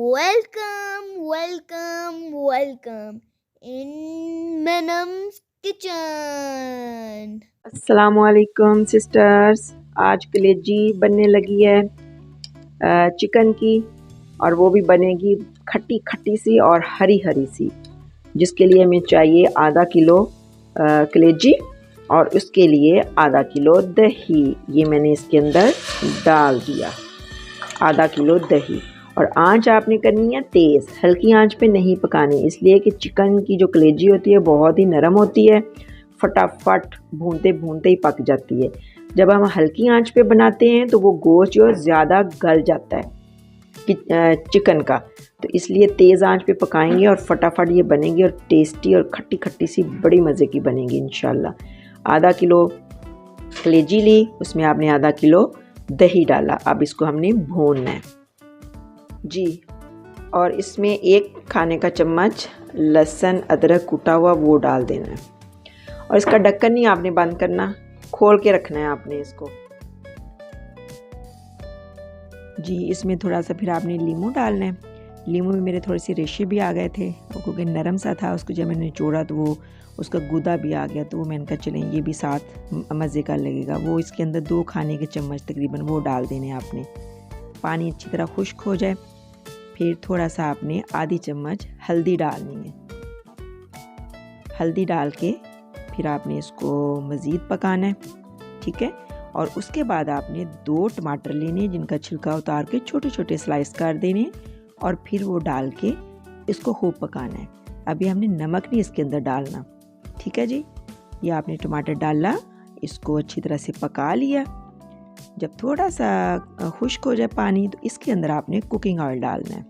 welcome in Manam's kitchen. अस्सलामुअलैकुम sisters. आज कलेजी बनने लगी है चिकन की, और वो भी बनेगी खट्टी खट्टी सी और हरी हरी सी, जिसके लिए हमें चाहिए आधा किलो कलेजी और उसके लिए आधा किलो दही। ये मैंने इसके अंदर डाल दिया, आधा किलो दही। और आंच आपने करनी है तेज़, हल्की आंच पे नहीं पकानी, इसलिए कि चिकन की जो कलेजी होती है बहुत ही नरम होती है, फटाफट भूनते भूनते ही पक जाती है। जब हम हल्की आंच पे बनाते हैं तो वो गोश्त जो ज़्यादा गल जाता है चिकन का, तो इसलिए तेज़ आंच पे पकाएंगे और फटाफट ये बनेगी और टेस्टी और खट्टी खट्टी सी बड़ी मज़े की बनेगी इंशाल्लाह। आधा किलो कलेजी ली, उसमें आपने आधा किलो दही डाला। अब इसको हमने भूनना है जी। और इसमें एक खाने का चम्मच लहसुन अदरक कूटा हुआ वो डाल देना है, और इसका ढक्कन नहीं आपने बंद करना, खोल के रखना है आपने इसको जी। इसमें थोड़ा सा फिर आपने लीमू डालना है। लीमू में मेरे थोड़े से रेशे भी आ गए थे, क्योंकि नरम सा था, उसको जब मैंने निचोड़ा तो वो उसका गूदा भी आ गया, तो वो मैंने कहा चलें ये भी साथ मज़े का लगेगा। वो इसके अंदर 2 खाने के चम्मच तकरीबन वो डाल देने आपने। पानी अच्छी तरह खुश्क हो जाए, फिर थोड़ा सा आपने आधी चम्मच हल्दी डालनी है। हल्दी डाल के फिर आपने इसको मज़ीद पकाना है, ठीक है। और उसके बाद आपने 2 टमाटर लेने, जिनका छिलका उतार के छोटे छोटे स्लाइस कर देने, और फिर वो डाल के इसको खूब पकाना है। अभी हमने नमक नहीं इसके अंदर डालना, ठीक है जी। ये आपने टमाटर डाला, इसको अच्छी तरह से पका लिया। जब थोड़ा सा खुश्क हो जाए पानी, तो इसके अंदर आपने कुकिंग ऑयल डालना है।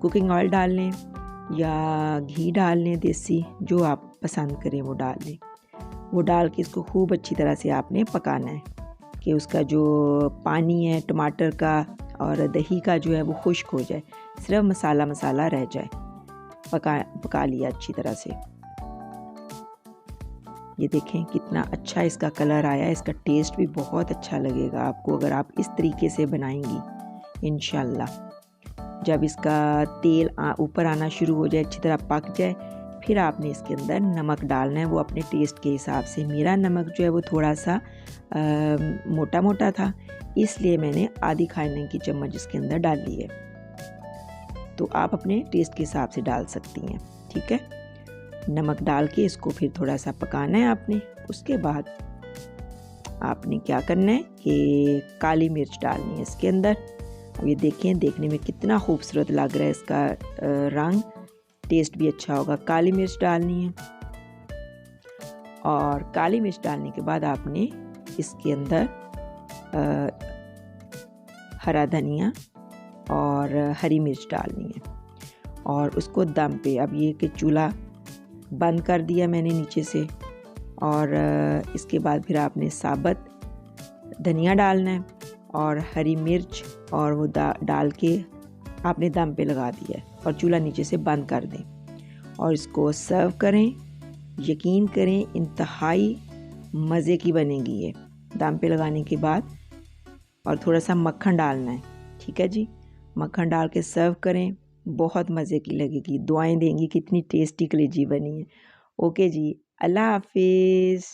कुकिंग ऑयल डाल लें या घी डाल लें, देसी जो आप पसंद करें वो डाल लें। वो डाल के इसको खूब अच्छी तरह से आपने पकाना है कि उसका जो पानी है टमाटर का और दही का जो है वो खुश्क हो जाए, सिर्फ मसाला मसाला रह जाए। पका लिया अच्छी तरह से। ये देखें कितना अच्छा इसका कलर आया, इसका टेस्ट भी बहुत अच्छा लगेगा आपको अगर आप इस तरीके से बनाएंगी इंशाल्लाह। जब इसका तेल ऊपर आना शुरू हो जाए, अच्छी तरह पक जाए, फिर आपने इसके अंदर नमक डालना है, वो अपने टेस्ट के हिसाब से। मेरा नमक जो है वो थोड़ा सा मोटा मोटा था, इसलिए मैंने आधी खाने की चम्मच इसके अंदर डाल ली है, तो आप अपने टेस्ट के हिसाब से डाल सकती हैं, ठीक है। नमक डाल के इसको फिर थोड़ा सा पकाना है आपने। उसके बाद आपने क्या करना है कि काली मिर्च डालनी है इसके अंदर। अब ये देखें, देखने में कितना खूबसूरत लग रहा है इसका रंग, टेस्ट भी अच्छा होगा। काली मिर्च डालनी है, और काली मिर्च डालने के बाद आपने इसके अंदर हरा धनिया और हरी मिर्च डालनी है, और उसको दम पे, अब ये कि चूल्हा बंद कर दिया मैंने नीचे से, और इसके बाद फिर आपने साबुत धनिया डालना है और हरी मिर्च, और वो डाल के आपने दम पे लगा दिया है, और चूल्हा नीचे से बंद कर दें और इसको सर्व करें। यकीन करें इंतहाई मज़े की बनेगी ये दम पे लगाने के बाद। और थोड़ा सा मक्खन डालना है, ठीक है जी। मक्खन डाल के सर्व करें, बहुत मज़े की लगेगी। दुआएं देंगी कितनी टेस्टी कलेजी बनी है। ओके जी, अल्लाह हाफिज़।